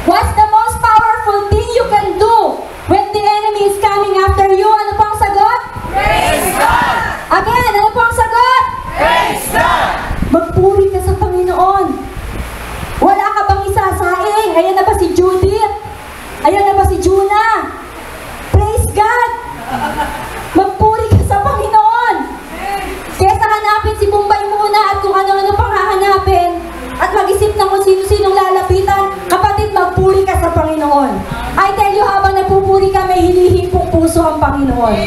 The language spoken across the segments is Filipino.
What's the most powerful thing you can do when the enemy is coming after you? Ano po ang sagot? Praise God! Again, ano po ang sagot? Praise God! Magpuri ka sa Panginoon. Wala ka bang isasaing? Ayan na ba si Judith? Ayan na ba si Juna? Praise God! Magpuri ka sa Panginoon. Kesa hanapin si Bombay muna at kung ano-ano pang hahanapin at mag-isip na kung sino-sinong lalapitan, kapatid, magpuri ka sa Panginoon. I tell you, habang nagpupuri ka, may hinihipong puso ang Panginoon.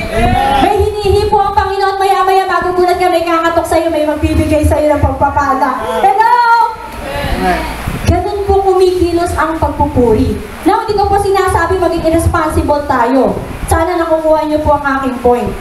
May hinihipo ang Panginoon, maya-maya magugulat ka, may kakatok sa'yo, may magbibigay sa'yo ng pagpapala. Hello! Ganun po kumikilos ang pagpupuri. Now, hindi ko po sinasabi maging irresponsible tayo. Sana nakukuha niyo po ang aking point.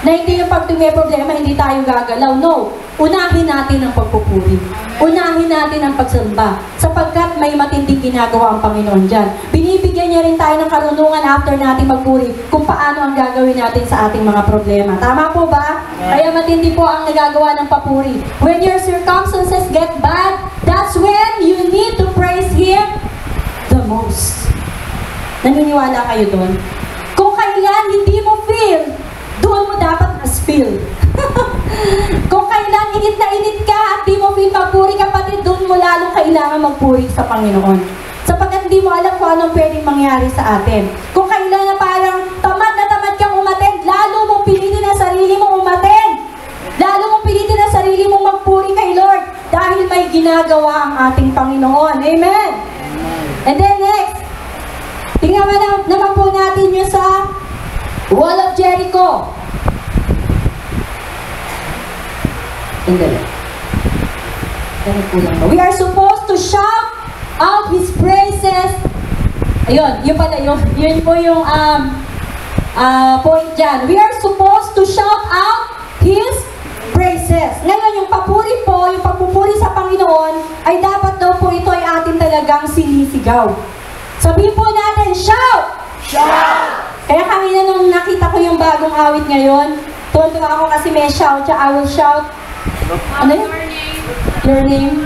Na hindi yung pag may problema, hindi tayo gagalaw. No. Unahin natin ang pagpupuri. Unahin natin ang pagsamba. Sapagkat may matinding ginagawa ang Panginoon dyan. Binibigyan niya rin tayo ng karunungan after natin magpuri kung paano ang gagawin natin sa ating mga problema. Tama po ba? Kaya matindi po ang nagagawa ng papuri. When your circumstances get bad, that's when you need to praise Him the most. Naniniwala kayo doon? Kung kailan hindi mo feel, doon mo dapat mas-feel. Kung kailan init na init ka at di mo feel magpuri, kapatid, doon mo lalong kailangan magpuri sa Panginoon. Sapagkat hindi mo alam kung anong pwedeng mangyari sa atin. Kung kailan na parang tamad na tamad kang umattend, lalo mong pilitin ang sarili mong umattend. Lalo mong pilitin ang sarili mong magpuri kay Lord dahil may ginagawa ang ating Panginoon. Amen? And then next, tingnan naman po natin yung sa Wall of Jericho. We are supposed to shout out His praises. Ayun, yun pala yun. Yun po yung point dyan. We are supposed to shout out His praises. Ngayon, yung papuri po, yung pagpupuri sa Panginoon, ay dapat daw po ito ay atin talagang sinisigaw. Sabihin po natin, shout! Shout! Kaya kanina nung nakita ko yung bagong awit ngayon, tuwan-tuwa ako kasi may shout siya, I will shout. Ano yun? Your name?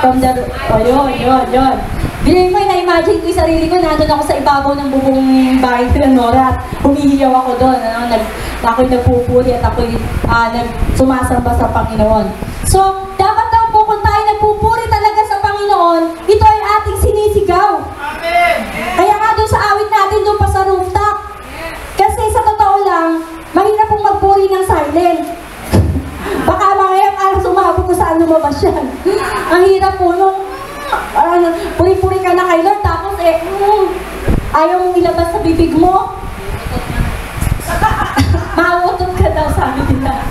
From the... Oh, yun. Bilhin ko, na-imagine ko yung sarili ko, nandun ako sa ibabaw ng bubong bahay ko ng Nora at humihiyaw ako doon. Ako'y nagpupuri at ako'y sumasamba sa Panginoon. So, dapat daw po kung tayo nagpupuri talaga sa Panginoon, ito ay ating sinisigaw. Amen! Kaya nga doon sa awit natin, doon pa sa rooftop. Kasi sa totoo lang, mahirap pong magpuri ng silent. Baka mamaya parang sumabog ko saan lumabas yan. Ang hirap po nung puri-puri ka na kay Lord, tapos ayaw mong ilabas sa bibig mo. Mautot ka daw, sabi nila.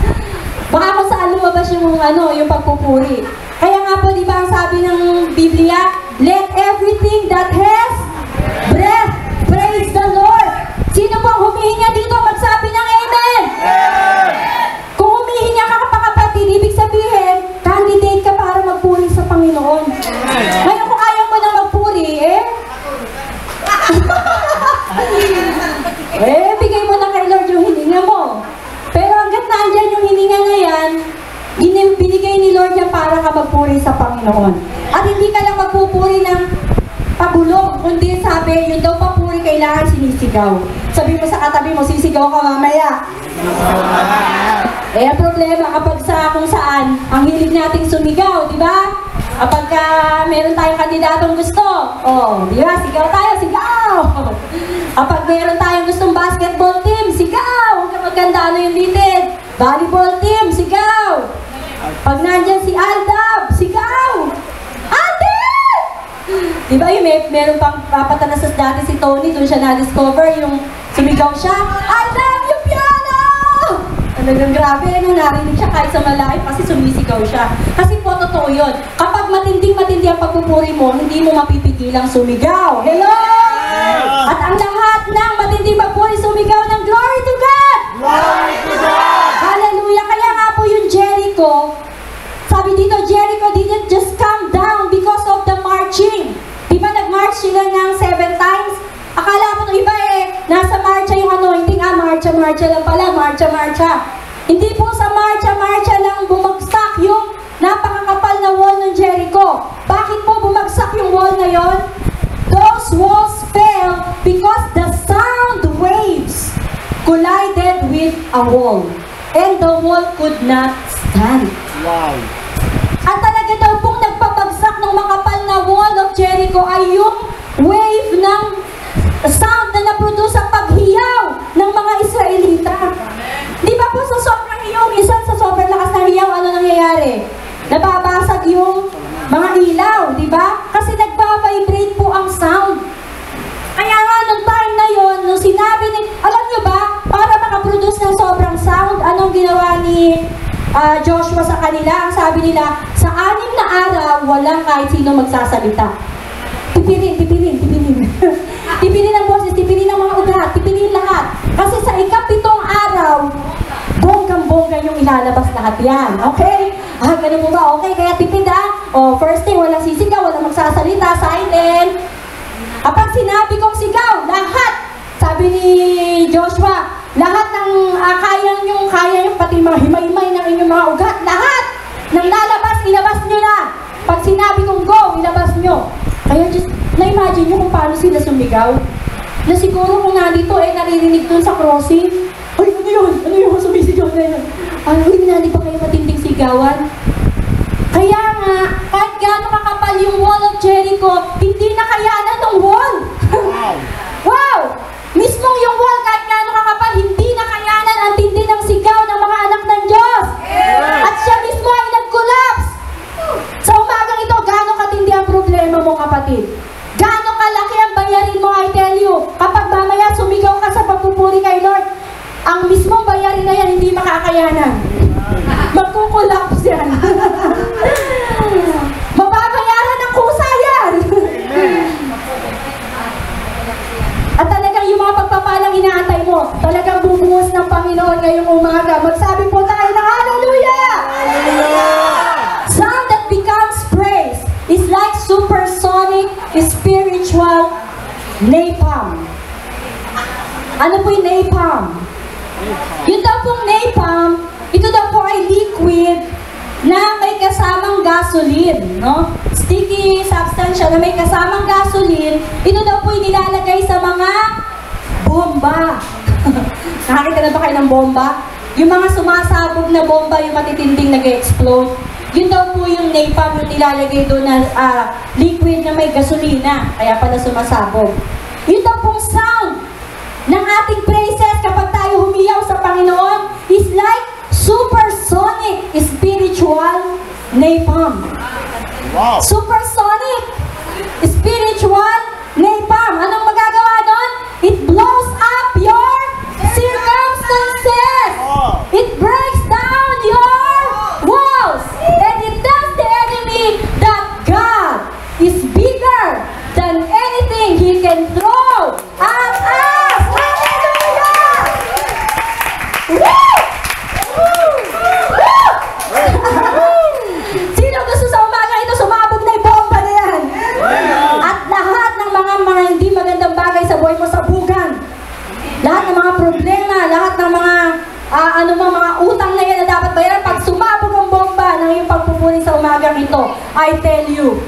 Baka kung saan lumabas yung pagpupuri. Kaya nga po, di ba ang sabi ng Biblia, let everything that has breath praise the Lord. Sino pong humihinga dito? Magsabi ng Amen! Kung humihinga ka pa, kapatid, ibig sabihin, candidate ka para magpuri sa Panginoon. Ngayon kung ayaw mo na magpuri, bigay mo na kay Lord yung hininga mo. Pero hanggat naandyan yung hininga na yan, binigay ni Lord yan para ka magpuri sa Panginoon. At hindi ka lang magpupuri ng pabulong, kundi sabi, yun daw papuri kailangan sinisigaw. Sabi mo sa katabi mo, sisigaw ka mamaya. Ang problema kapag kung saan, ang hilig nating sumigaw, di ba? Kapag meron tayong kandidatong gusto, di ba? Sigaw tayo, sigaw! Kapag meron tayong gustong basketball team, sigaw! Huwag ka maganda yung litid. Volleyball team, sigaw! Pag nandyan si Aldab, sigaw! Aldab! Di ba yung meron pang papatanasas dati si Tony, doon siya na-discover yung sumigaw siya, I love you, piano! Talagang grabe, narinig siya kahit sa malayo kasi sumisigaw siya. Kasi po, totoo yun. Kapag matinding-matindi ang pagpupuri mo, hindi mo mapipigilang sumigaw. Hello! At ang lahat ng matinding pagpupuri, sumigaw ng glory to God! Glory to God! Hallelujah! Kaya nga po yung Jericho, sabi dito, Jericho didn't just come down because of the marching. Di ba nag-march sila ng 7 times? Akala mo ng iba nasa marcha yung hindi nga, marcha lang pala, marcha. Hindi po sa marcha lang bumagsak yung napakakapal na wall ng Jericho. Bakit po bumagsak yung wall na yon? with a wall. And the wall could not stand. Wow. At talaga daw pong nagpabagsak ng makapal na wall of Jericho ay yung wave ng sound na naproduce sa paghiyaw ng mga Israelita. Di ba po sa sobrang hiyaw, minsan sa sobrang lakas ng hiyaw, ano nangyayari? Nababasag yung mga ilaw, di ba? Kasi nagpa-vibrate po ang sound. Kaya nga, nung time na yon, nung sinabi ni, alam nyo ba, para makaproduce ng sobrang sound, anong ginawa ni Joshua sa kanila? Ang sabi nila, sa 6 na araw, walang kahit sino magsasalita. Tipirin. Tipirin ang boses, tipirin ang mga ugat, tipirin lahat. Kasi sa 7th araw, bonggang-bongga yung ilalabas lahat yan. Okay? Ganun mo ba? Okay, kaya tipid first thing, walang sisigaw, walang magsasalita, silent. Kapag sinabi kong sigaw, lahat, sabi ni Joshua, lahat ng kaya nyo, pati mga himay-himay ng inyong mga ugat, lahat ng lalabas, ilabas nyo na. Pag sinabi kong go, ilabas nyo. Kaya just, na-imagine nyo kung paano sila sumigaw. Na siguro kung nandito, naririnig dun sa crossing. Ay, ano yun? Sumisigaw na yun. Hindi ba kayo matinding sigawan? Kaya nga, kahit gaano kakapal yung wall of Jericho, hindi nakayanan ng wall. Wow! Mismong yung wall, kahit gaano kakapal, hindi nakayanan ang tindi ng sigaw ng mga anak ng Diyos. At siya mismo ay nag-collapse. Sa umagang ito, gaano katindi ang problema mo, kapatid? Gaano kalaki ang bayarin mo, I tell you. Kapag mamaya sumigaw ka sa pagpupuri kay Lord, ang mismong bayarin na yan, hindi makakayanan. Magkukulaps yan. Mababayaran ng kusa yan. At talagang yung mga pagpapalang inaantay mo, talagang bubuhos ng Panginoon ngayong umaga. Magsabi po tayo ng hallelujah! Sound that becomes praise is like supersonic spiritual napalm. Ano po yung napalm? Yun daw pong napalm, ito daw po ay liquid na may kasamang gasoline, no? Sticky substance siya na may kasamang gasoline. Ito daw po nilalagay sa mga bomba. Nakakita na ba kayo ng bomba? Yung mga sumasabog na bomba, yung matitinding nag-explode. Yun daw po yung napalm, yung nilalagay doon na liquid na may gasolina. Kaya pala sumasabog. Yun daw pong sound ng ating praises kapag tayo humiyaw sa Panginoon is like supersonic spiritual napalm. Wow. Supersonic spiritual napalm. Anong magagawa doon? It blows up your circumstances. It breaks down your walls. And it tells the enemy that God is bigger than anything He can throw at us. Hallelujah! Woo! Sino gusto sa umaga ito sumabog na yung bomba na yan? At lahat ng mga hindi magandang bagay sa buhay mo sabugan. Lahat ng mga problema, lahat ng mga mga utang na yan na dapat bayaran, pag sumabog ang bomba ng iyong pagpupuri sa umagang ito, I tell you,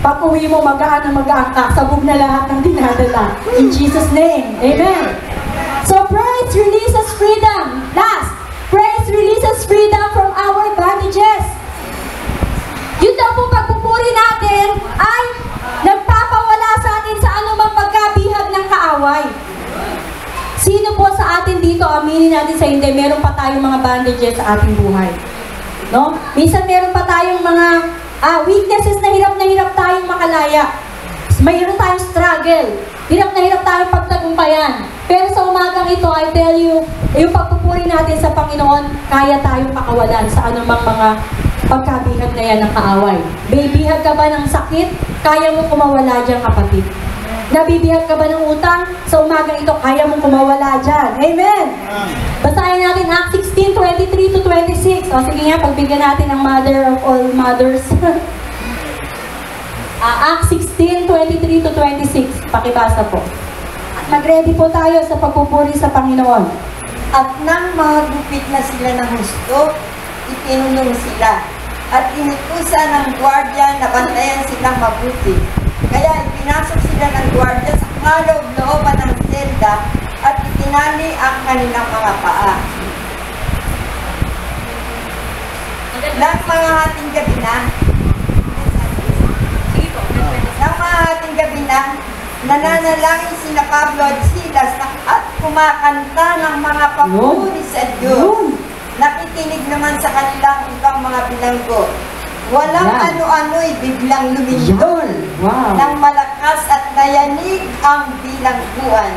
pag uwi mo, magaan ka, sabog na lahat ng dinadala. In Jesus' name, amen. So praise releases freedom. Last, praise releases freedom from our bondages. Yun daw po pagpupuri natin ay nagpapawala sa atin sa anumang pagkabihag ng kaaway. Sino po sa atin dito, aminin natin sa hindi, meron pa tayong mga bondages sa ating buhay. No? Minsan meron pa tayong mga weaknesses na hirap tayong makalaya. Mayroon tayong struggle. Hirap na hirap tayong pagtagumpayan. Pero sa umagang ito, I tell you, yung pagpupuri natin sa Panginoon, kaya tayong makawalan sa anumang mga pagkabihag na yan ng kaaway. Bibihag ka ba ng sakit? Kaya mo kumawala dyan, kapatid. Nabibihag ka ba ng utang? Sa umagang ito, kaya mong kumawala dyan. Amen! Basahin natin Acts 16:23-26. O sige nga, pagbigyan natin ang mother of all mothers. Acts 16:23-26. Pakibasa po. Mag-ready po tayo sa pagpupuri sa Panginoon. At nang mahagupit na sila ng husto, itinulong sila. At inutusan ng gwardiya na bantayan silang mabuti. Kaya ipinasok sila ng gwardiya sa kaloob-looban ng selda at tinali ang kanilang mga paa. Nang mga hating gabi na, nananalangin sina Pablo at Silas at kumakanta ng mga papuri sa Diyos. Nakikinig naman sa kanilang ibang mga bilanggo. Walang ano-ano'y biglang lumindol ng malakas at nayanig ang bilangguan.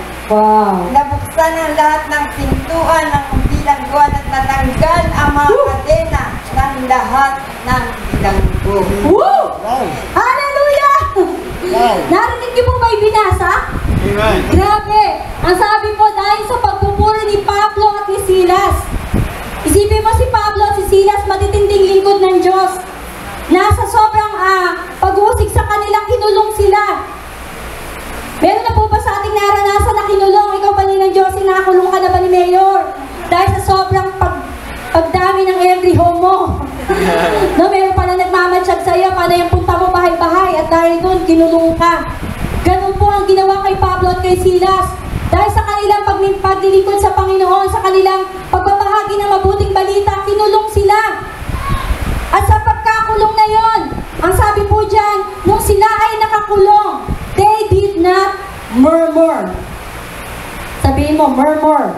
Nabuksan ang lahat ng pintuan ng bilangguan at natanggal ang mga kadena ng lahat ng bilanggo. Hallelujah! Narinig niyo po ba yung binasa? Amen. Grabe! Ang sabi po, dahil sa pagpupuri ni Pablo at ni Silas. Isipin mo si Pablo at si Silas, matitinding lingkod ng Diyos. Nasa sobrang pag-uusig sa kanila, kinulong sila. Meron na po ba sa ating naranasan na kinulong? Ikaw ba ni ng Diyos, nakakulong ka na ba ni Mayor? Dahil sa sobrang pagdami ng every home mo. No, meron pala nagmamatsyag sa'yo, paano yung punta mo bahay-bahay at dahil doon, kinulong ka. Ganun po ang ginawa kay Pablo at kay Silas. Dahil sa kanilang paglilingkod sa Panginoon, sa kanilang pagbabahagi ng mabuting balita, kinulong sila. At sa pagkakulong na yon, ang sabi po dyan, nung sila ay nakakulong, they did not murmur. Sabihin mo, murmur.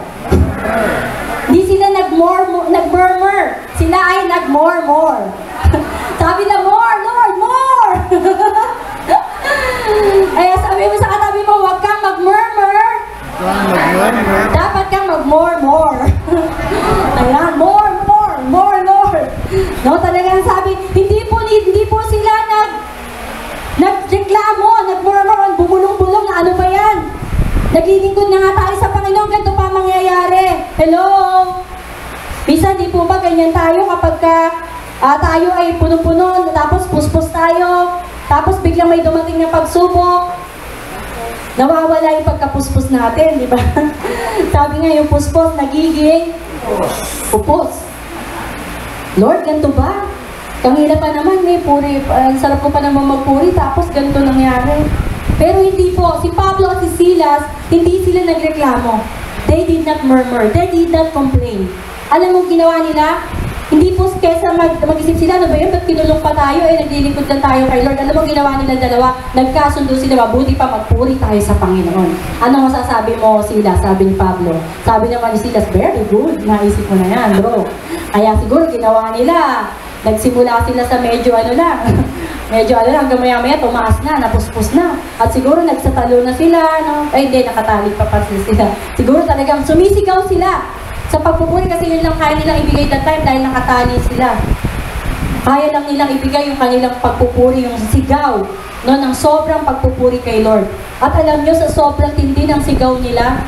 Hindi sila nag-murmur. Sila ay nag-more. Sabi na, more, Lord, more! Ay, sabi mo sa katabi mo, huwag kang mag-murmur. Dapat kang mag-more. Ayan, more, Lord. No, talagang sabi, hindi po sila nagreklamo, nag-murmur, bumulong-bulong na ano ba yan? Naglilingkod na nga tayo sa Panginoon, ganito pa mangyayari. Hello? Bisa di po ba ganyan tayo kapag tayo ay puno-puno, tapos puspos tayo, tapos biglang may dumating na pagsubok, nawawala yung pagkapuspos natin, di ba? Sabi nga yung puspos, nagiging pupos. Lord, ganito ba? Kanina pa naman, puri, ang sarap ko pa naman magpuri, tapos ganito nangyari. Pero hindi po, si Pablo at si Silas, hindi sila nagreklamo. They did not murmur, they did not complain. Alam mo ginawa nila? Hindi po kesa mag-isip sila, ano ba yun? Ba't kinulong pa tayo? Naglilingkod lang tayo kay Lord. Alam mo ginawa nila dalawa? Nagkasundo sila, mabuti pa magpuri tayo sa Panginoon. Ano masasabi mo, Silas? Sabi ni Pablo. Sabi naman ni Silas, very good. Naisip mo na yan, bro. Kaya siguro ginawa nila. Nagsimula sila sa medyo hanggang maya-maya tumaas na, napuspos na. At siguro nagsatalo na sila, no? Ay hindi, nakatali pa sila. Siguro talagang sumisigaw sila sa pagpupuri kasi yun lang kaya nilang ibigay that time dahil nakatali sila. Kaya lang nilang ibigay yung kanilang pagpupuri, yung sigaw, no, ng sobrang pagpupuri kay Lord. At alam nyo, sa sobrang tindi ng sigaw nila,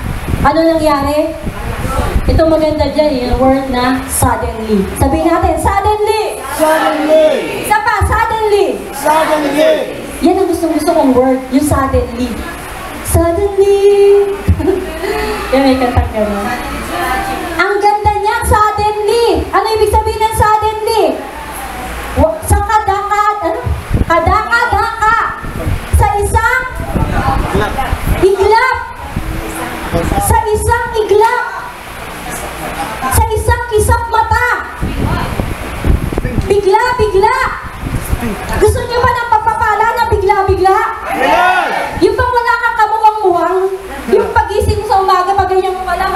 ano nangyari? Ito maganda dyan, yung word na suddenly. Sabihin natin, suddenly! Suddenly! Isa pa, suddenly! Suddenly! Yan ang gusto kong word, yung suddenly. Suddenly! Yan, may kantang gano'n. Ang ganda niya, suddenly! Ano ibig sabihin ng suddenly? Sa kadaka-daka. Sa isang iglap. Sa isang iglap. Sa isang kisap mata. Bigla-bigla. Gusto niyo ba ng pagpapala na bigla-bigla? Amen! Yung bang wala kang kamuwang-muwang, yung pagising mo sa umaga, pag ganyan mo ka lang,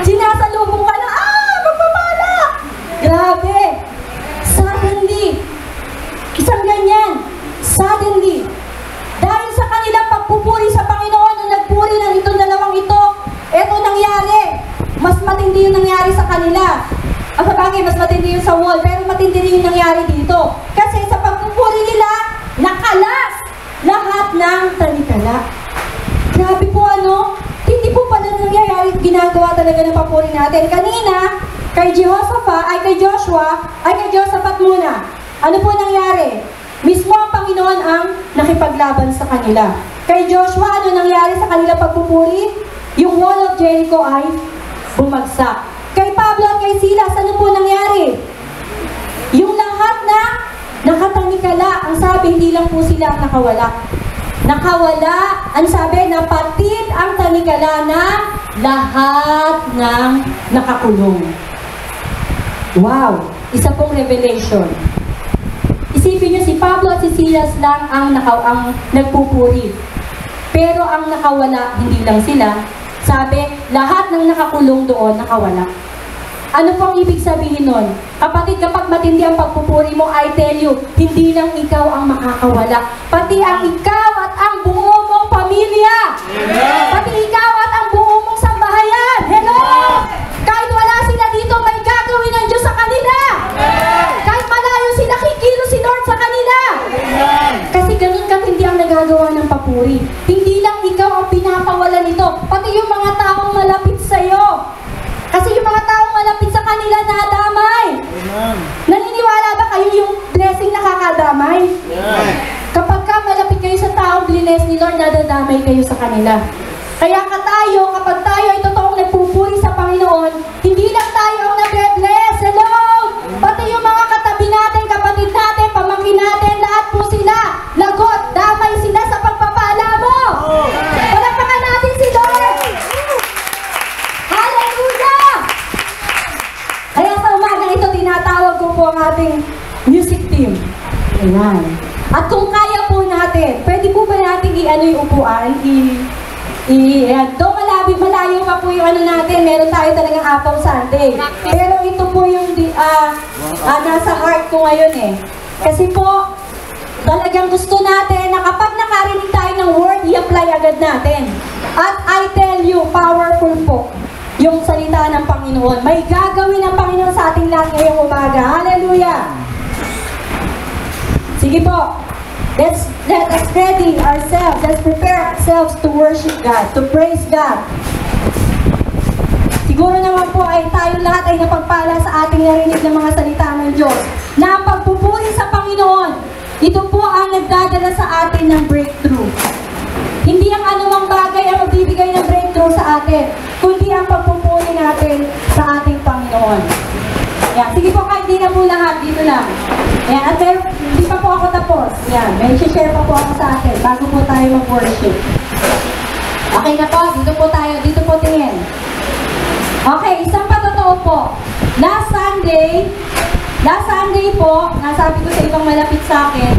sinasalubong ka na, magpapala! Grabe! Suddenly, isang ganyan, suddenly, dahil sa kanilang pagpupuri sa Panginoon, nung nagpuri ng itong dalawang ito, eto nangyari, mas matindi yung nangyari sa kanila. Sa bagay, mas matindi yung sa wall, pero matindi rin yung nangyari dito. Kasi sa pagpupuri nila, nakalas lahat ng talikala. Grabe po ano, hindi po pala nangyayari, ginagawa talaga ng papuri natin. Kanina, kay Jehoshaphat muna. Ano po nangyari? Mismo ang Panginoon ang nakipaglaban sa kanila. Kay Joshua, ano nangyari sa kanila pagpupuri? Yung wall of Jericho ay bumagsak. Kay Pablo at kay Silas, ano po nangyari? Yung lahat na nakatanikala, ang sabi, hindi lang po sila nakawala. Nakawala, ang sabi, napatid ang tanikala na lahat ng nakakulong. Wow! Isa pong revelation. Isipin niyo, si Pablo at si Silas lang ang nagpupuri. Pero ang nakawala, hindi lang sila. Sabi, lahat ng nakakulong doon, nakawala. Ano pong ibig sabihin nun? Kapatid, kapag matindi ang pagpupuri mo, I tell you, hindi lang ikaw ang makakawala. Pati ang ikaw at ang buo mong pamilya. Amen. Pati ikaw at ang buo mong sambahayan. Hello! Kahit wala sila dito, may gagawin ng Diyos sa kanila. Kahit malayo sila, kikilos si Lord sa kanila. Kasi ganun katindi ang nagagawa ng papuri. Hindi lang ikaw ang pinapawala nito, pati yung mga taong malapit sa'yo. Kasi yung mga taong malapit sa kanila nadamay. Naniniwala ba kayo yung blessing nakakadamay? Kapag ka malapit kayo sa taong bless ni Lord, nadadamay kayo sa kanila. Kaya kapag tayo ay totoong nagpupuri sa Panginoon, hindi lang tayo ang nabe-bless. Hello! Pati yung mga katabi natin, kapatid natin, pamangkin natin, lahat po sila. Lagot, damay sila sa pagpapala mo. Palakpakan natin si Lord. Hallelujah! Kaya sa umaga ito, tinatawag ko po ang ating music team. Ayan. At kung kaya po natin, pwede po ba natin yung upuan? Doon malayo pa po yung natin, meron tayo talagang Apaw Sunday. Pero ito po yung nasa heart ko ngayon eh. Kasi po, talagang gusto natin na kapag nakarinig tayo ng word, i-apply agad natin. At I tell you, powerful po yung salita ng Panginoon. May gagawin ng Panginoon sa ating lahat ngayong umaga. Hallelujah! Sige po. Let us ready ourselves. Let's prepare ourselves to worship God, to praise God. Siguro naman po ay tayo lahat ay napagpala sa ating narinig ng mga salita ng Diyos. Na ang pagpupuri sa Panginoon, ito po ang nagdadala sa atin ng breakthrough. Hindi ang anumang bagay ang magbibigay ng breakthrough sa atin, kundi ang pagpupuri natin sa ating Panginoon. Yan. Sige po, kahit di na po lahat, dito lang. Yan. At hindi pa po ako tapos. Yan. May share pa po ako sa atin bago po tayo mag-worship. Okay na po, dito po tayo. Dito po tingin. Okay, isang patotoo po. Last Sunday po, nasabi ko sa ibang malapit sa akin,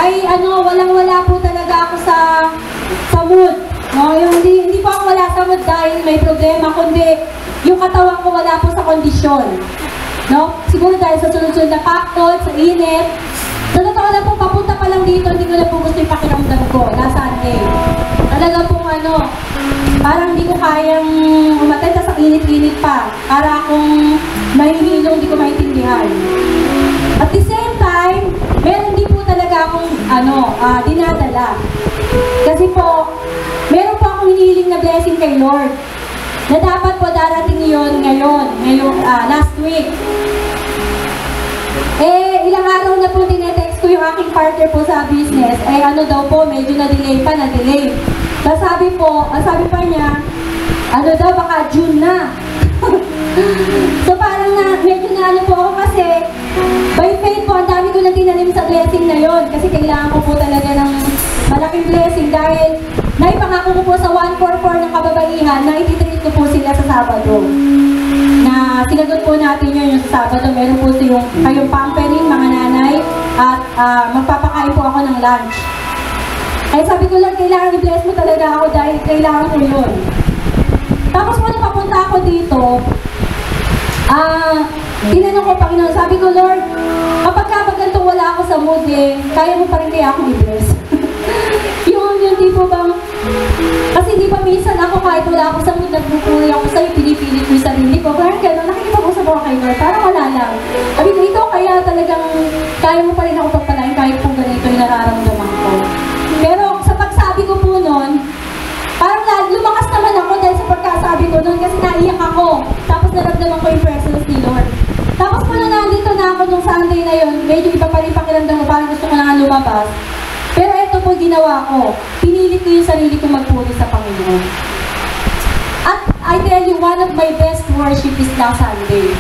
ay walang-wala po talaga ako sa mood. No, yung hindi po ako wala sa mood dahil may problema, kundi yung katawan ko wala po sa kondisyon. No? Siguro dahil sa sunod-sunod na pakot, sa init. Sa totoo na po, papunta pa lang dito, hindi ko na po gusto yung pakiramdam ko, last Sunday. Talaga pong parang hindi ko kayang umatay, sa init-init pa. Para akong mahihilong, hindi ko maintindihan. At the same time, meron din po talaga akong dinadala. Kasi po, meron po akong hinihiling na blessing kay Lord. Na dapat po darating yun ngayong last week. Ilang araw na po tinetext ko yung aking partner po sa business. Daw po, medyo na-delay. So sabi pa niya, baka June na. So parang medyo na po ako kasi, by faith po, ang dami ko na tinanim sa blessing na yon. Kasi kailangan ko po talaga ng malaking blessing dahil naipangako ko po sa 144 ng kababaihan na ititreat ko po sila sa Sabado. Na sinagot po natin yun yung sa Sabado. Meron po kayong pampering, mga nanay, at magpapakain po ako ng lunch. Ay sabi ko lang, kailangan i-bless mo talaga ako dahil kailangan ko yun. Tapos po napapunta ako dito, tinanong ko Panginoon, sabi ko, Lord, kapag ganito wala ako sa mood kaya mo pa rin kaya akong i-bless. yung tipo bang, kasi hindi pa minsan ako kahit wala ako sa mood, nagpupuri ako sa'yo, pinipilit ko yung sarili ko. Parang gano'n, nakikipag-usap ako kay Lord, parang wala lang. Sabi ko, ikaw kaya talagang kaya mo pa rin ako pagpalain kahit kung ganito yung nararamdaman ko. Pero sa pagsabi ko po nun, parang lumakas naman ako dahil sa pagkasabi ko nun kasi naiyak ako. Tapos naramdaman ko yung presence ni Lord. Tapos po nandito na ako nung Sunday na yun, medyo iba pa rin pakiramdam ko, parang gusto ko na nga lumabas. Pero ito po ginawa ko, pinilit ko yung sarili ko magpuri sa Panginoon. At I tell you, one of my best worship is last Sunday.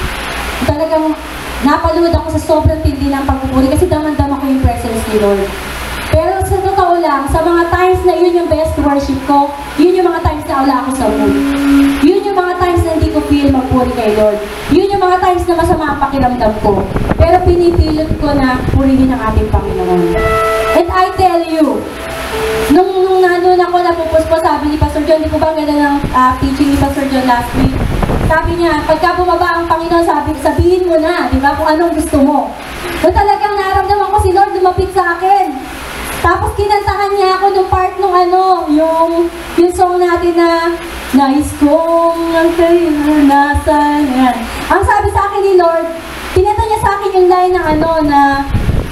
Talagang napalunod ako sa sobrang tindi ng pagpupuri kasi damang-dama ko yung presence ni Lord. Pero sa totoo lang, sa mga times na yun yung best worship ko, yun yung mga times na wala ako sa mood. Yun yung mga times na hindi ko feel magpuri kay Lord. Yun yung mga times na masama ang pakiramdam ko. Pero pinipilit ko na purihin ang ating Panginoon. And I tell you, nung nandun ako napupuspo, sabi ni Pastor John, di ko ba ganda ng teaching ni Pastor John last week? Sabi niya, pagka bumaba ang Panginoon, sabihin mo na, di ba, kung anong gusto mo. So talagang naramdaman ko si Lord lumapit sa akin. Tapos kinantahan niya ako nung part nung yung song natin na nais kong ang kayo nasa yan. Ang sabi sa akin ni Lord, kinanta niya sa akin yung line na na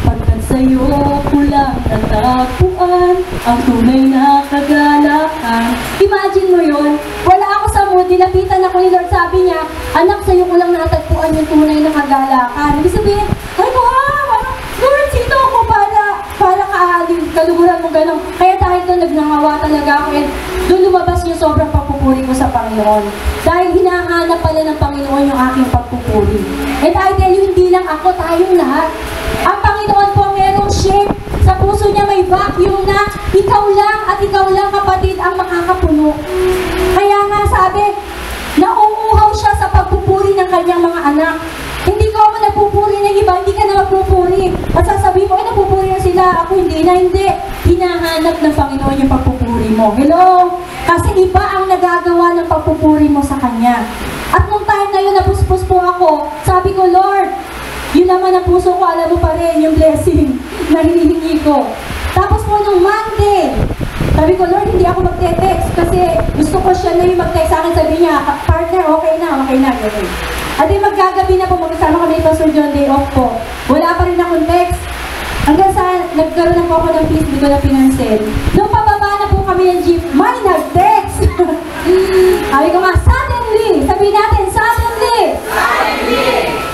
pagkat sa'yo ko lang natagpuan ang tunay na kagalakan. Imagine mo yun, wala ako sa mood, nilapitan ako ni Lord, sabi niya, anak, sa'yo ko lang natagpuan yung tunay na kagalakan. Ibig sabihin, ay ko, Lord, sino ako para kaluguran mo gano'n. Kaya dahil doon nagnangawa talaga ako, and doon lumabas yung sobrang pagpupuri ko sa Panginoon. Dahil hinahanap pala ng Panginoon yung aking pagpupuri. And I tell you, hindi lang ako, tayong lahat. Ang Panginoon po merong shape. Sa puso niya may vacuum na ikaw lang kapatid ang makakapuno. Kaya nga sabi, nauuhaw siya sa pagpupuri ng kanyang mga anak. Hindi ko ako nagpupuri ng iba, hindi ka na magpupuri. At sasabihin mo, nagpupuri na sila, ako hindi na, hindi. Hinahanap ng Panginoon yung pagpupuri mo. Hello? Kasi iba ang nagagawa ng pagpupuri mo sa Kanya. At nung time na yun, napuspos po ako, sabi ko, Lord, yun naman ang puso ko, alam mo pa rin yung blessing na hinihingi ko. Tapos po nung Monday, sabi ko, Lord, hindi ako magte-text kasi gusto ko siya na yung mag-text sa akin. Sabi niya, partner, okay na, okay. At di maggagabi na po, magkasama kami Pastor John, day off po. Wala pa rin akong text. Hanggang sa nagkaroon na po ako ng peace, hindi ko na pinansin. Nung pababa na po kami ng jeep, may nag-text. Sabi ko nga, suddenly, sabi natin, suddenly.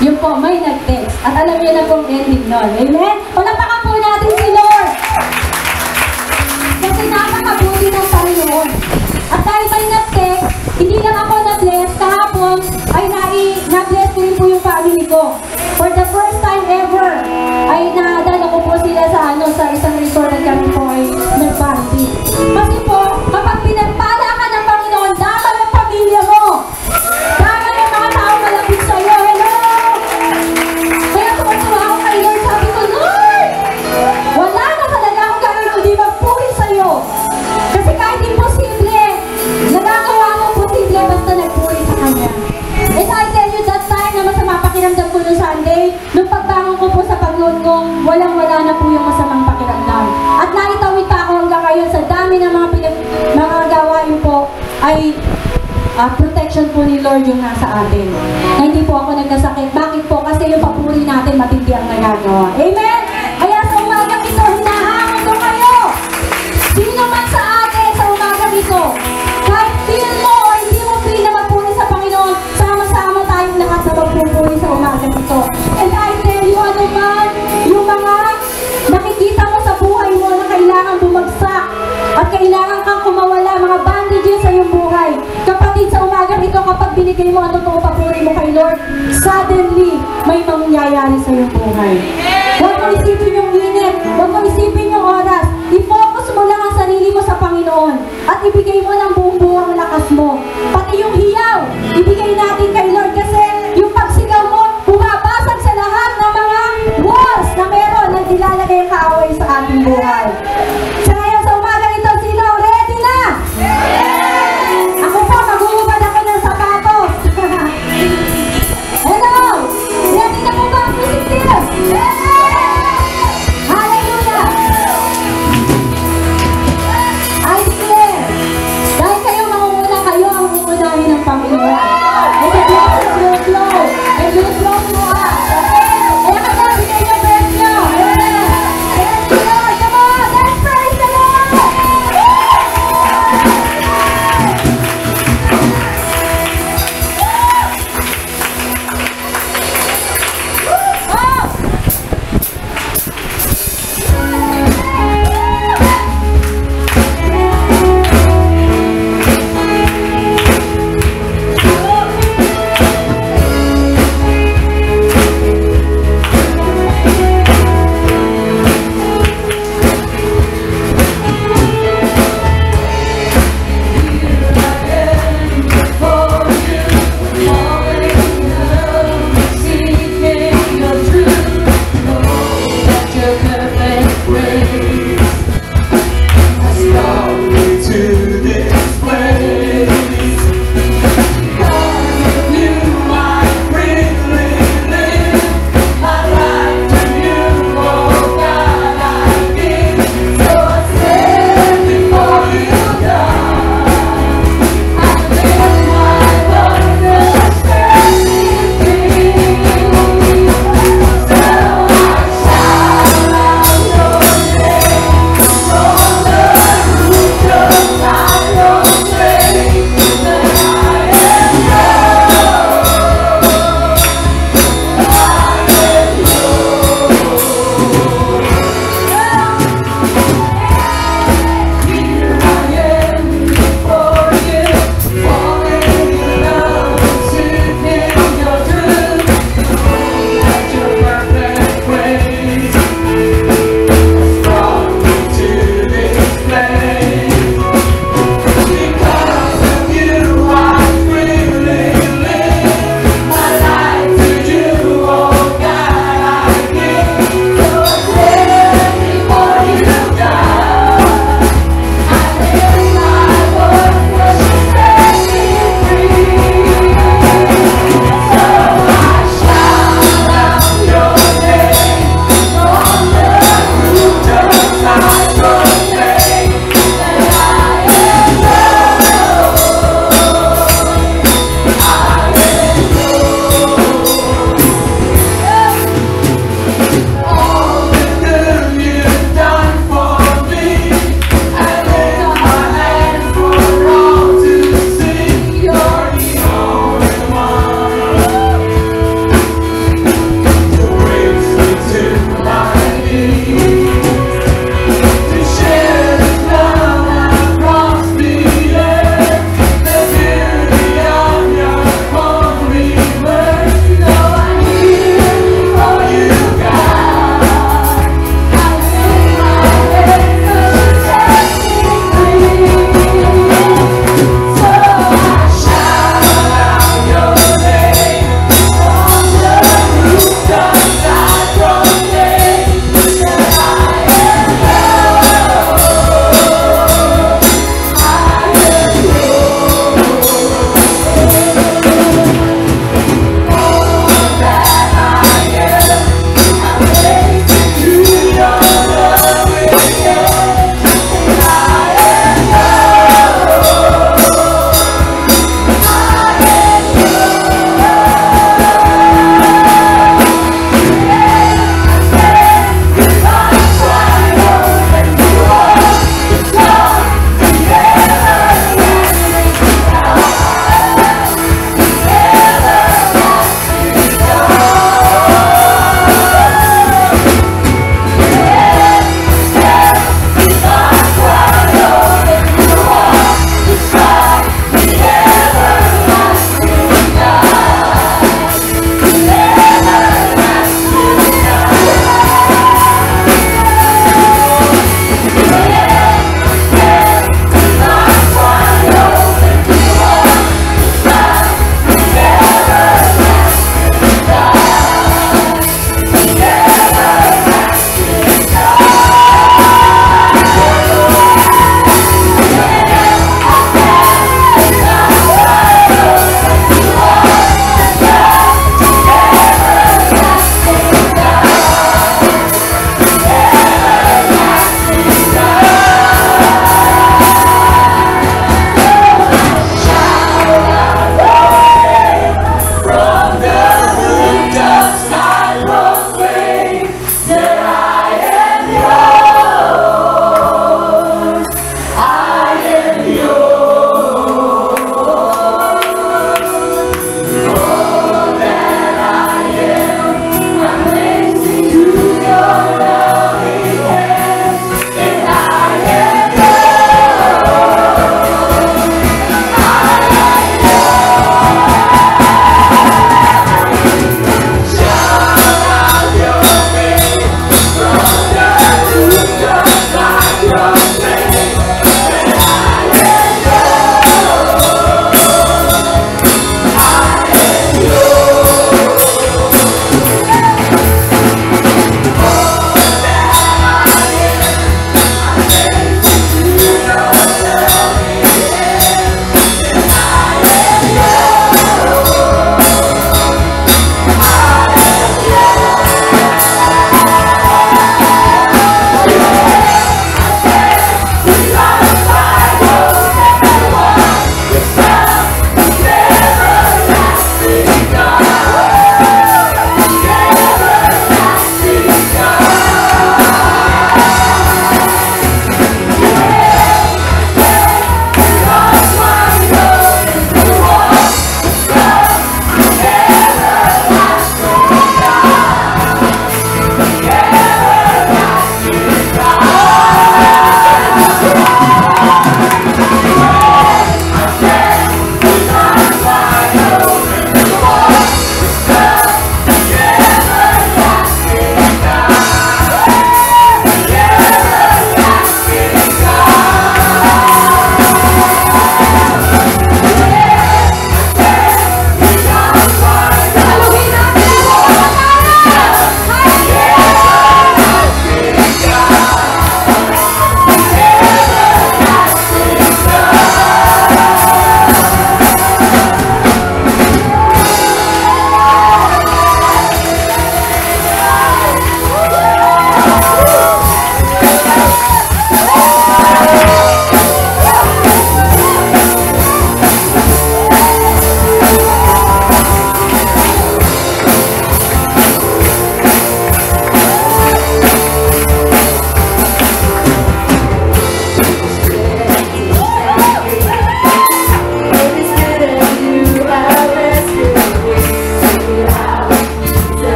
Yun po, may nag-text. At alam niyo na pong ending nun. Amen? Palapakan po natin si Lord. Kasi napakabuti ng Panginoon. At dahil may nag-text, hindi lang ako na-bless, kahapon ay na-bless ko rin po yung family ko. For the first time ever, ay nadala ko po sila sa isang resort at kami po ay nag-party. Kasi po, kapag pinagpala ka ng Panginoon, dapat ang pamilya mo. Dapat ang mga tao malapit sa'yo. Hello! Kaya tuwa ako kay Lord, sabi ko, Lord! Wala na talaga akong gawin kundi magpuri sa'yo. Kasi kahit imposible, nagagawa mo posible basta nagpuri sa Kanya. And I tell you that time na masama pakiramdam ko noong Sunday, nung pagbangon ko po sa pagload ko, walang-wala na po yung masamang pakiramdam. At naitawid pa ako hanggang ngayon sa dami ng mga gawain po ay protection po ni Lord yung nasa atin. Na hindi po ako nagkasakit. Bakit po? Kasi yung papuri natin matindi ang nagagawa. Amen? Kaya sa umagang ito, hinahamon ko kayo. Sino man sa atin sa umagang ito, kahit feel mo o hindi mo feel na magpuri sa Panginoon, sama-sama tayong lahat na magpupuri sa umagang ito. And I tell you, ano man, yung mga nakikita mo sa buhay mo na kailangan bumagsak at kailangan kang kumawala, mga bandages sa iyong buhay. Kapatid, sa umagang ito, kapag binigay mo ang totoo papuri mo kay Lord, suddenly, may mangyayari sa iyong buhay. Huwag mo isipin yung init, huwag mo isipin yung oras. I-focus mo lang ang sarili mo sa Panginoon at ibigay mo ng buong lakas mo. Pati yung hiyaw, ibigay natin kay Lord kasi yung pagsigaw mo, bumabasag sa lahat ng mga walls na meron na nilalagay ang kaaway sa ating buhay. Sa ngayon, sa umaga ito, sino ready na? Ako po, maghuhubad ako ng sapatos. Hello! Ready na po ba ang music team? Hallelujah! I declare, dahil kayo mangunguna, kayo ang uunahin ng Panginoon. And the blessings will flow. And will flow to us. Kaya ka na, bigay niyo praise niyo. Amen. Thank you, Lord. Come on, let's praise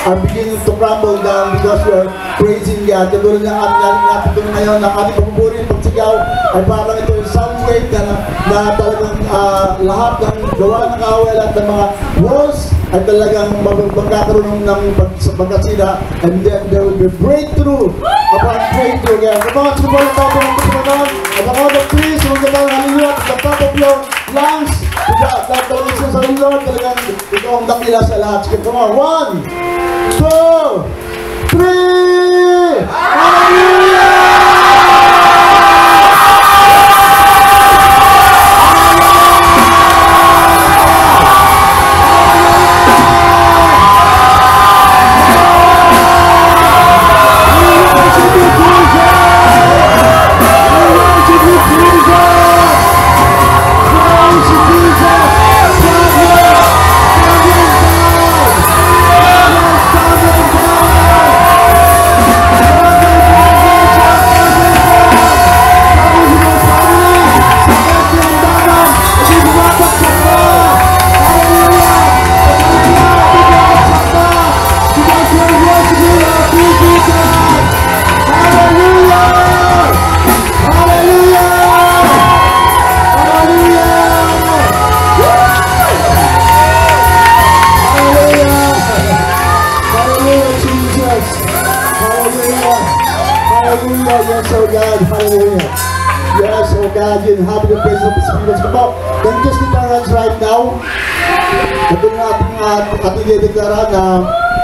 are beginning to crumble down because we are praising God. Katulad ng natin ngayon, ang ating pagpupuri, pagsigaw, ay parang ito yung sound wave na talagang lahat ng gawa ng kawal at ng mga walls ay talagang magkakaroon ng pagkasira, and then there will be breakthrough upon breakthrough again. Come on, support ang tao ng kutumanan, at ang all the trees, huwag na hallelujah, at the top of your lungs, talagang isa sa Lord, talagang ito ang dakila sa lahat. Sige, come on, 1, 2, 3, hallelujah! Yes, oh God, hallelujah. Yes, oh God, you have the praise of the Spirit. Come on, can you just lift our hands right now? Ito na ating dedeklara na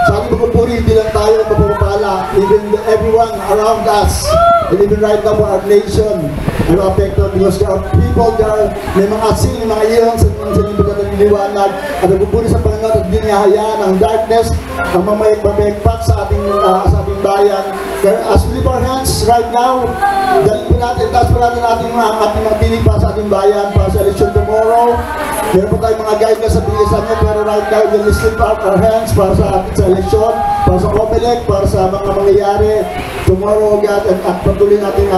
sa ating pagpupuri, hindi lang tayo mapapapala, even everyone around us, and even right now our nation, are affected because there are people there, may mga sin, mga iyon sa libutan ng liwanag, at nagpupuri sa Panginoon at hindi niya hayaan ang darkness, ang mamayagpak sa ating bayan. As we lift our hands right now, dalhin po natin, taas po natin ating mga tinig para sa ating bayan, para sa election tomorrow. Meron po tayong mga guide na sa bilisan niya, pero right now, we'll lift up our hands para sa ating sa election, para sa COMELEC, para sa mga mangyayari tomorrow, God, at patuloy natin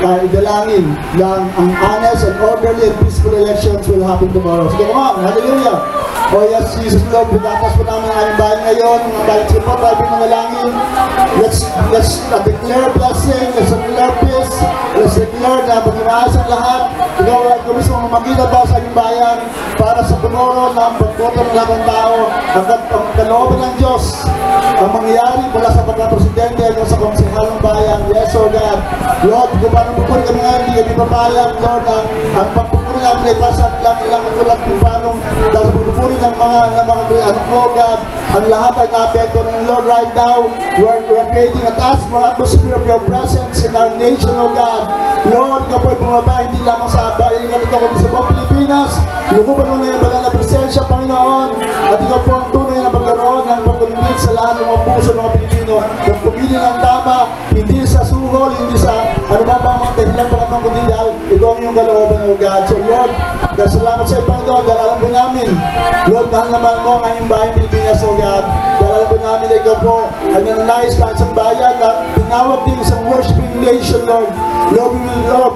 idalangin lang ang honest and orderly and peaceful elections will happen tomorrow. So come on, hallelujah! Oh yes, Jesus Lord, pinatas po namin ang aming bayan ngayon, mga bayan sa po, tayo pinangalangin. Let's declare blessing, let's declare peace, let's declare na mag-imaas ang lahat. Ikaw ay mismo magiging ba sa aming bayan para sa tomorrow na ang pagboto ng lahat ng tao, ang kalooban ng Diyos, ang mangyayari mula sa pagka-presidente hanggang sa konsehalang bayan. Yes, oh God. Lord, kung paano pupuri kami ngayon, hindi kami papayag, Lord, ang pagpupuri namin ay pasan lang ilang nagulat kung paano dahil pupuri ng mga anak mo, God, ang lahat ay na-apekto ng Lord right now. We're creating a atmosphere of your presence in our nation, oh God. Lord, kapoy bumaba, hindi lamang sa bayan ng ito kung sa buong Pilipinas. Lukupan mo na yung banal na presensya, Panginoon, at ikaw po ang tunay na magkaroon ng pagkulilit sa lahat ng mga puso ng mga Pilipino. Ang pumili ng tama, hindi sa suhol, hindi sa ano ba mga dahilan pa naman kundi dahil ito ang iyong kalooban, oh God. So Lord, dahil salamat sa Panginoon, dahil alam po namin, Lord, mahal naman mo ang iyong bayan Pilipinas, oh God. Dahil alam po namin na ikaw po ang nananais ka sa bayan na tinawag din sa worshiping nation, Lord. Lord,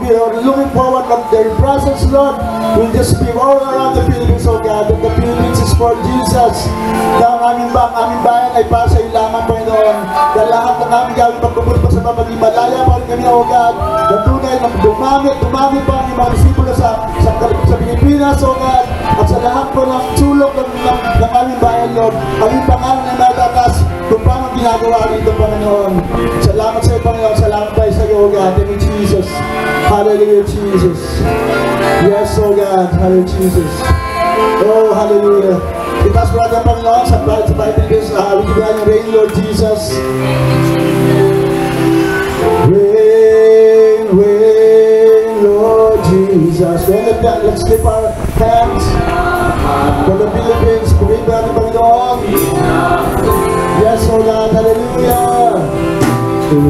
we are looking forward to their presence, Lord. We'll just be all around the Philippines, oh God. And the Philippines is for Jesus. Na ang aming bayan ay para sa ilamang, Panginoon. Dahil lahat ng aming gawin pagpupuli pa sa babaging malaya pa rin kami, oh God. Na tunay na dumami pa ang mga disipulo sa Pilipinas, oh God. At sa lahat po ng sulok ng aming bayan, Lord. Ang iyong pangalan ay matatas kung paano ginagawa rito, Panginoon. Salamat sa iyo, Panginoon. Salamat tayo sa iyo, oh God. Thank you, Jesus. Hallelujah, Jesus. Yes, oh God. Hallelujah, Jesus. Oh, hallelujah. Itaas po natin, Panginoon, sa Bible Days. We give you rain, Lord Jesus. Rain, rain, Lord Jesus. Let's lift our hands for the Philippines. Pagkain po natin, Panginoon. Yes, oh God. Hallelujah.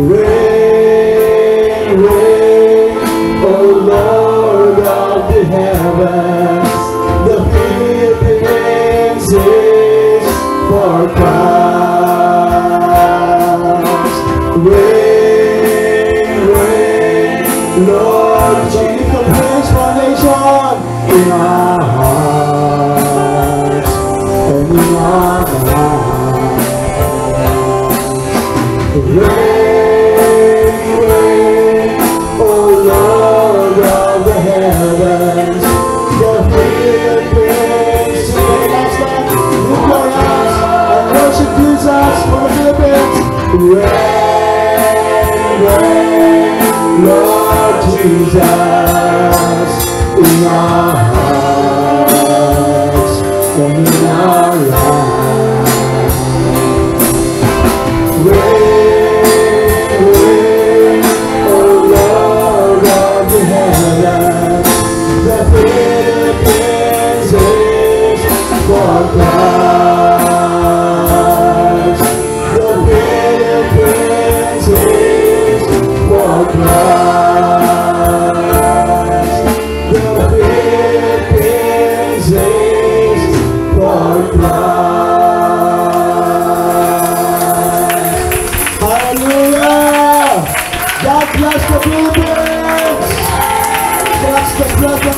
Rain, rain, oh Lord of the heavens. The Philippines is for Christ. Rain, rain, Lord, so lift the praise for nation in our hearts and in our minds. Rain, oh Lord of the heavens, the Philippines. Sing the last one, lift your hands and worship Jesus for the Philippines. Rain, Lord Jesus, in our hearts and in our lives. Rain, oh Lord of the heavens, the Philippines is for Christ. The Philippines is for Christ. The Philippines is for Christ. Hallelujah! God bless the Philippines! God bless the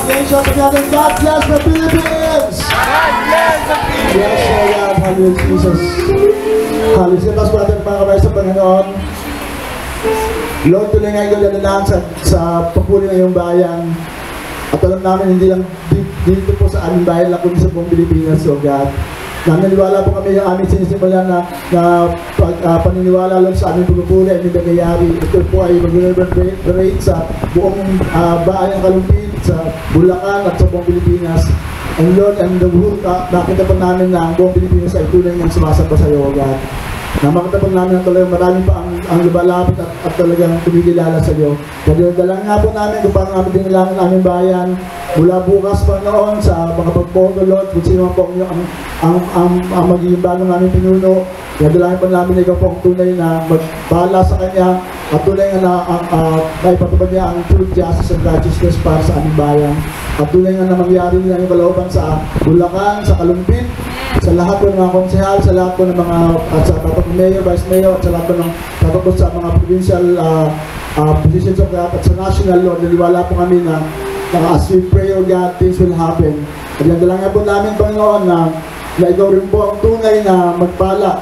nation together. God bless the Philippines! Yes, Lord. Hallelujah, Jesus. Hallelujah. Tapos natin mga kabay sa Panginoon. Lord, tuloy nga ikaw dalalaan sa papuli ng iyong bayan. At alam namin, hindi lang dito po sa aming bayan lang, kundi sa buong Pilipinas, O God. Naniniwala po kami yung aming sinisimulan na paniniwala lang sa aming pagpupuli at aming nangyayari. Ito po ay mag-reverberate sa buong bayan Kalumpit, sa Bulacan at sa buong Pilipinas. And Lord, and the world, nakita po namin na ang buong Pilipinas ay tunay ng sumasamba sa iyo, O God. Na makita po namin na talagang marami pa ang lumalapit at talagang kumikilala sa iyo. Kaya dalang nga po namin kung paano namin dinalaman ang aming bayan mula bukas pa noon sa mga pagboto, Lord, kung sino po ang magiging bago namin pinuno. Kaya dalangin po namin na ikaw po ang tunay na magbahala sa kanya at tunay na maipatupad niya ang true justice and righteousness para sa aming bayan. At tunay nga na mangyari nila yung kalooban sa Bulacan, sa Kalumpit, sa lahat po ng mga konsehal, sa lahat po ng mga sa tatak mayor, vice mayor, at sa lahat po ng tatak po sa mga provincial positions of God at sa national, Lord, naliwala po kami na as we pray, O God, things will happen. At yan dalangin po namin, Panginoon, na ikaw rin po ang tunay na magpala.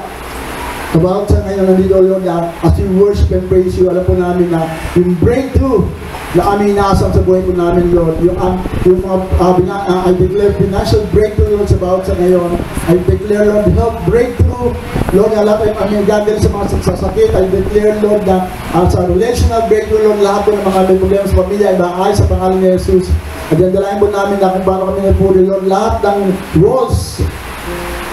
About sa ngayon nandito, Lord, as we worship and praise you, alam po namin na yung breakthrough na kami inaasam sa buhay po namin, Lord. I declare financial breakthrough, Lord, sa bawat sa ngayon. I declare, Lord, health breakthrough. Lord, lahat ay kami gagawin sa mga sasakit. I declare, Lord, na sa relational breakthrough, Lord, lahat po ng mga may problema sa pamilya ay maayos sa pangalan ni Jesus. At yan dalayan po namin na kung paano kami napuri, Lord, lahat ng walls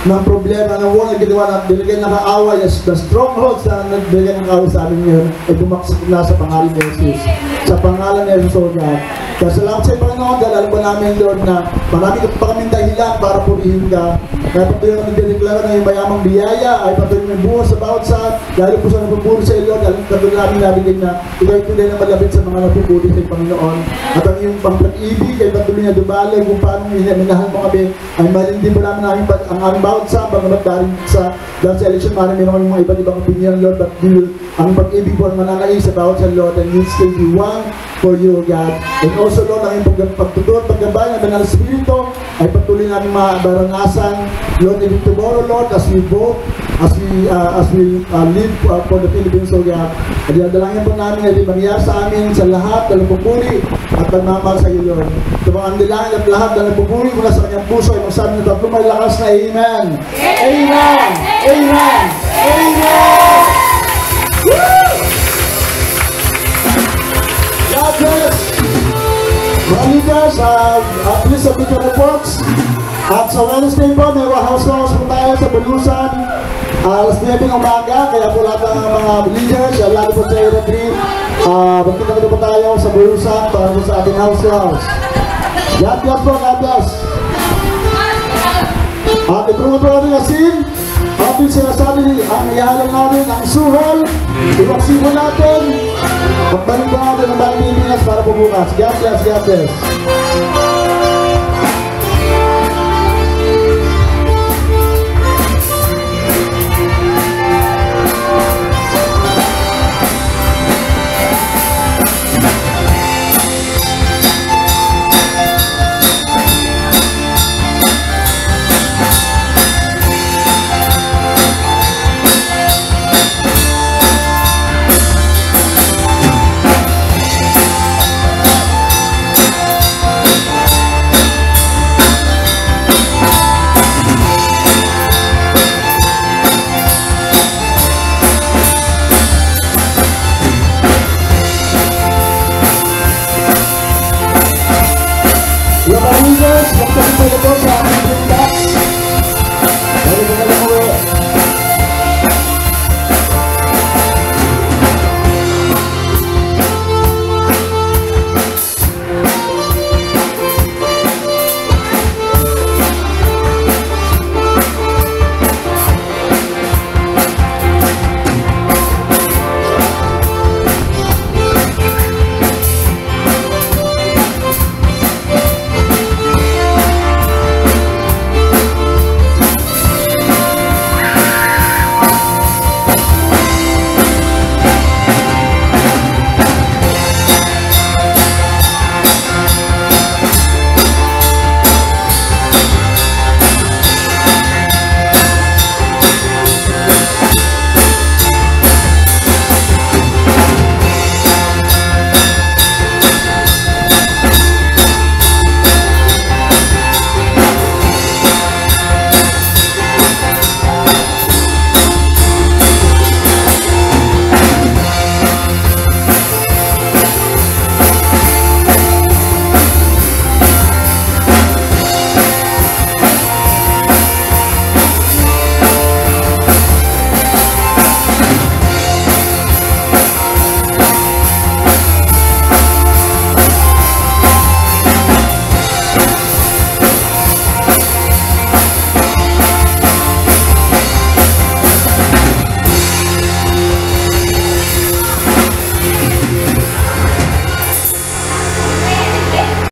ng problema ng wall na ginawa na binigay ng kaaway, the strongholds na nagbigay ng kaaway sa amin ngayon ay bumaksak na sa pangalan ni Jesus. Sa pangalan ni Jesus, O God. Kaya salamat sa Panginoon, dahil alam po namin, Lord, na marami pa kaming dahilan para purihin ka. Kaya patuloy na nagdedeklara na yung mayamang biyaya ay patuloy na buo sa bawat saan. Dahil po sa napupuri sa iyo, Lord, dahil patuloy namin nabigay na ikaw ay tunay na malapit sa mga napupuri sa Panginoon. At ang iyong pag-ibig ay patuloy na dumaloy kung paano minahal mo kami ay malindi po namin ang aming bawat saan. Pagkamat dahil sa election, marami meron kami mga iba't ibang opinion, Lord, but ang pag-ibig po ang mananais sa bawat sa Lord, and you still be one for you, God. And also, Lord, ang iyong pagtuturo at paggabay ng Banal Espiritu ay patuloy namin mabaranasan, Lord, even tomorrow, Lord, as we vote, as we live for the Philippines, O God. At dalangin po namin na mangyari sa amin sa lahat ng pupuri at pagmamahal sa iyo, Lord. Ito mga andilangin at lahat ng pupuri mula sa kanyang puso ay masabi na tatlo may lakas na Amen. Amen! Amen! Amen! Woo! God bless! Mga leaders, please submit your reports. At sa Wednesday po, may house po tayo sa Balusan. Alas 9 ng umaga, kaya po lahat ng mga leaders, lalo po sa area 3. Magkita po tayo sa Balusan para po sa ating house. God bless po, God bless! At iprumo po natin asin. Ating sinasabi, ang iyahalang natin, ang suhol. Iwaksimo natin. Pagbalik po natin ang bagay Pilipinas para po bukas. God bless, God bless.